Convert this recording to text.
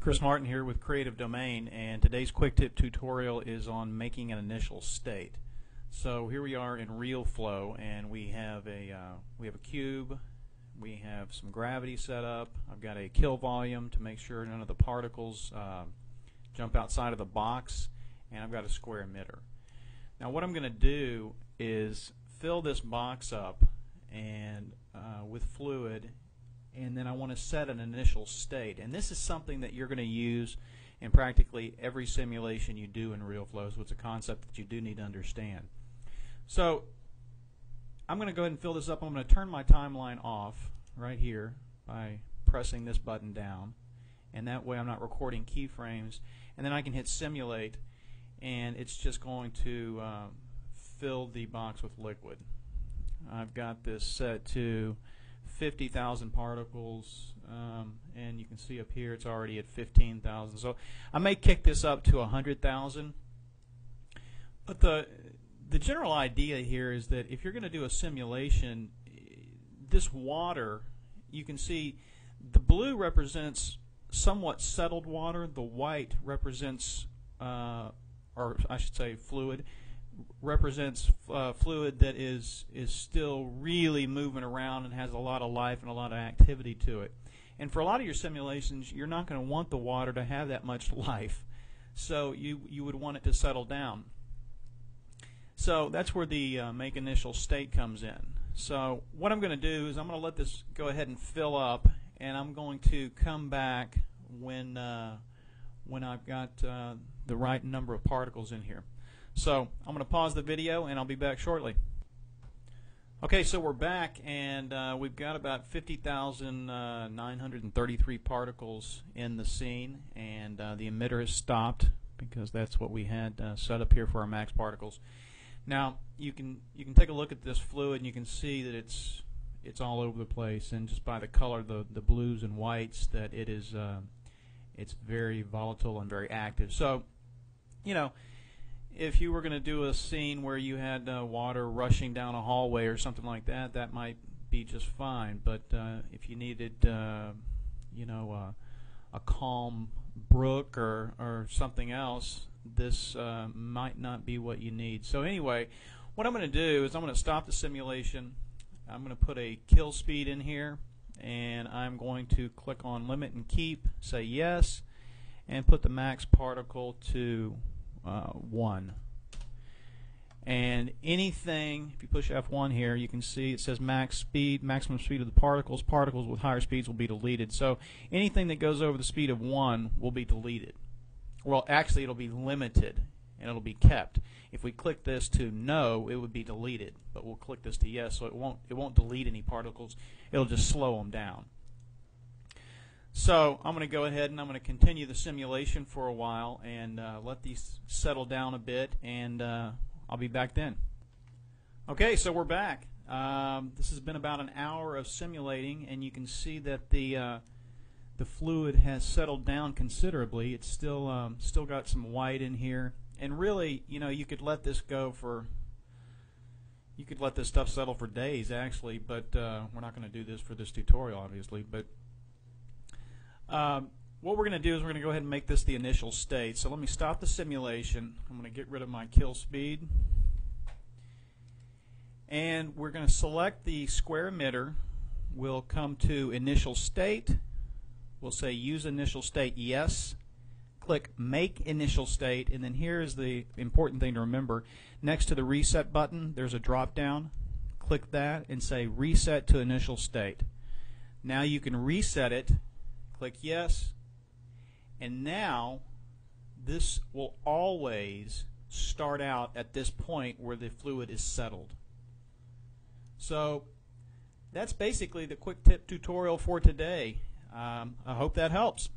Chris Martin here with Creative Domain, and today's quick tip tutorial is on making an initial state. So here we are in Realflow, and we have a cube. We have some gravity set up. I've got a kill volume to make sure none of the particles jump outside of the box, and I've got a square emitter. Now what I'm going to do is fill this box up and with fluid, and then I want to set an initial state. And this is something that you're going to use in practically every simulation you do in Realflow, so it's a concept that you do need to understand. So I'm going to go ahead and fill this up. I'm going to turn my timeline off right here by pressing this button down, and that way I'm not recording keyframes. And then I can hit simulate, and it's just going to fill the box with liquid. I've got this set to 50,000 particles, and you can see up here it's already at 15,000. So I may kick this up to 100,000. But the general idea here is that if you're going to do a simulation, this water, you can see the blue represents somewhat settled water, the white represents, or I should say fluid, represents fluid that is still really moving around and has a lot of life and a lot of activity to it. And for a lot of your simulations, you're not going to want the water to have that much life, so you would want it to settle down. So that's where the make initial state comes in. So what I'm going to do is I'm going to let this go ahead and fill up, and I'm going to come back when I've got the right number of particles in here. So I'm going to pause the video, and I'll be back shortly. Okay, so we're back, and we've got about 50,933 particles in the scene, and the emitter has stopped because that's what we had set up here for our max particles. Now you can take a look at this fluid, and you can see that it's all over the place, and just by the color, the blues and whites, that it is it's very volatile and very active. So if you were going to do a scene where you had water rushing down a hallway or something like that, that might be just fine. But if you needed, a calm brook or something else, this might not be what you need. So anyway, what I'm going to do is I'm going to stop the simulation. I'm going to put a kill speed in here, and I'm going to click on limit and keep, say yes, and put the max particle to 1. And anything, if you push F1 here, you can see it says max speed, maximum speed of the particles. Particles with higher speeds will be deleted. So anything that goes over the speed of 1 will be deleted. Well, actually, it'll be limited, and it'll be kept. If we click this to no, it would be deleted. But we'll click this to yes, so it won't delete any particles. It'll just slow them down. So I'm going to go ahead and I'm going to continue the simulation for a while and let these settle down a bit, and I'll be back then. Okay, so we're back. This has been about an hour of simulating, and you can see that the fluid has settled down considerably. It's still got some white in here, and really, you could let this go for. You could let this stuff settle for days, actually, but we're not going to do this for this tutorial, obviously. But what we're going to do is we're going to go ahead and make this the initial state. So let me stop the simulation. I'm going to get rid of my kill speed, and we're going to select the square emitter. We'll come to initial state. We'll say use initial state yes. Click make initial state, and then here is the important thing to remember. Next to the reset button, there's a drop down. Click that and say reset to initial state. Now you can reset it. Click yes, and now this will always start out at this point where the fluid is settled. So that's basically the quick tip tutorial for today. I hope that helps.